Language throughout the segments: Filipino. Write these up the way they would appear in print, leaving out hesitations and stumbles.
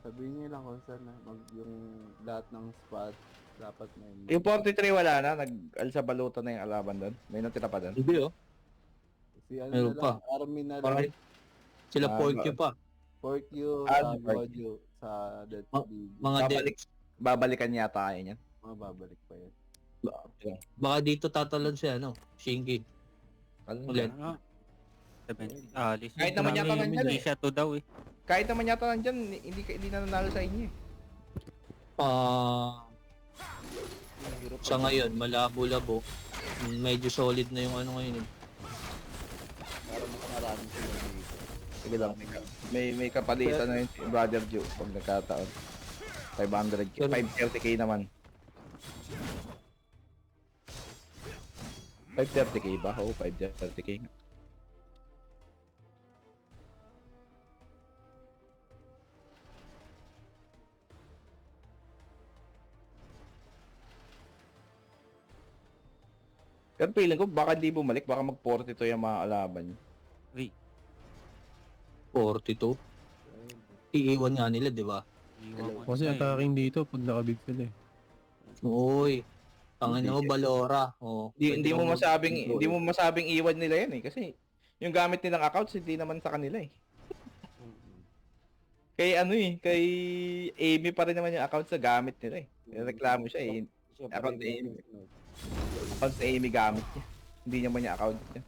Sabihin niyo lang kung saan na yung lahat ng spot dapat may Yung 43 wala na, nag-alsa baluto na yung alaban doon. May natira pa doon. Hindi oh. si ano na Meron lang, pa. army na lang. Parang sila Ah, Porky pa. Pork you Ah, sa Porky. Goju sa Death Ma- BG. Mga dead. Babalikan yata kayo yan. Babalik pa yan. Baka dito tatalon siya, ano? Shingi. Ulit. Ano? 70. Listen. Kahit naman yata nandyan Hindi eh. siya to daw eh. Kahit naman yata nandyan, hindi na nanalo sa inyo eh. Sa ngayon, malabo-labo. Medyo solid na yung ano ngayon. Para mas marami sila dito. Sige lang, may kapalitan na yun si Brother Joe pag nagkataon. 500k, 530k naman. 530k ba? Oo, 530k. Pero feeling ko baka di bumalik, baka mag-42 yung mga alaban niyo. Uy. 42. Iiwan nga nila, di ba? Iwan ko Kasi na eh. attacking dito pag nakabig sila eh. Uy. Tangin mo, Balora. Oh, Hindi mo masabing iwan nila yan eh kasi yung gamit nilang accounts hindi naman sa kanila eh. Kay kay Amy pa rin naman yung account sa gamit nila eh. Reklamo siya eh. Account ni Amy. Account sa Amy gamit niya. Hindi naman niya account niya.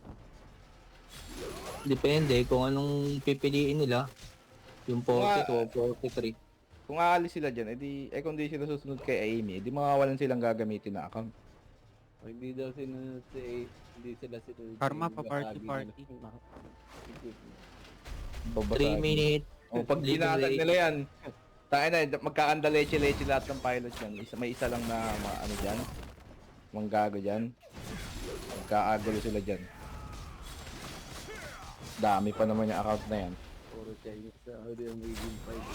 Depende kung anong pipiliin nila. Yung 42 o 43. Kung aalis sila dyan, kung di sila susunod kay Amy, edi mawawalan silang gagamitin na account. O hindi daw sinunod hindi sila sinunod. Karma pa party. 3 minutes. O pag dinatag nila yan, tayo na, magkaandaleche-leche lahat ng pilots yan. May isa lang na ano dyan, manggago dyan. Magkaagulo sila dyan. Dami pa naman yung account na yan. Puro Chinese sa Saudi ang magiging fight.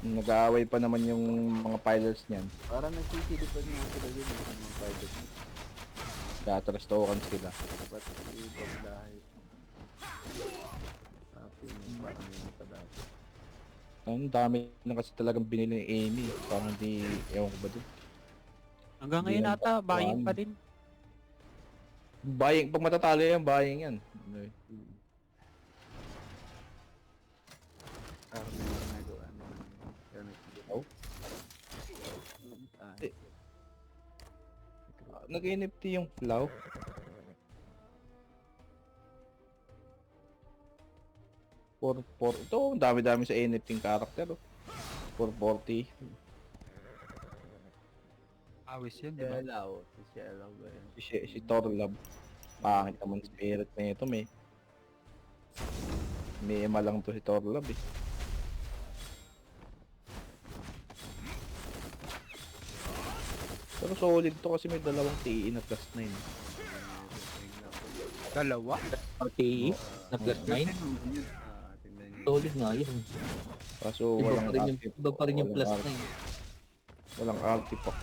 Nag-aaway pa naman yung mga pilots niyan. Para nagsisilipad nga sila dun sa mga private. Tatrastokan sila. Dapat ibang lahi. Sabi mo parang yung padati. Ang dami na kasi talagang binili ni Amy. Parang di, ewan ko ba dun. Hanggang Hindi ngayon lang ata, pa- buying pa din. Buying, pag matatalo yan, buying yan. Parang may ginagawa na. Kaya nagsisilipad. Oh. Ah, Eh. Nag-NFT yung Flow. Ito, ang dami-dami sa NFT yung character. 440. Awis yun, di si ba? Elaw. Si Elaw ba yun? Si Torlab. Pangit naman spirit na ito, may ema lang to si Torlab eh. Pero solid to kasi may dalawang TI na plus 9. Dalawa? RTE na plus 9. Tingnan niyo. Solid nga yun. Kaso Iba pa rin yung plus walang 9. walang artifact.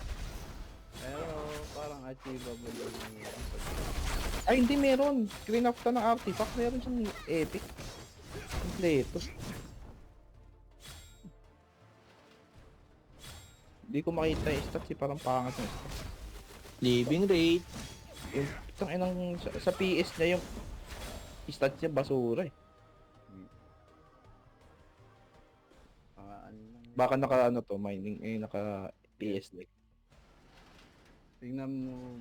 Pero parang achievable yung Ay hindi meron. Screen off ng artifact. Meron siyang epic. Kompleto. Hindi ko makita yung stats parang pangat yung stats. Living rate. Yung itang inang sa PS na yung stats niya basura eh. mga ano lang. Baka naka ano to mining naka PS like. Tingnan mo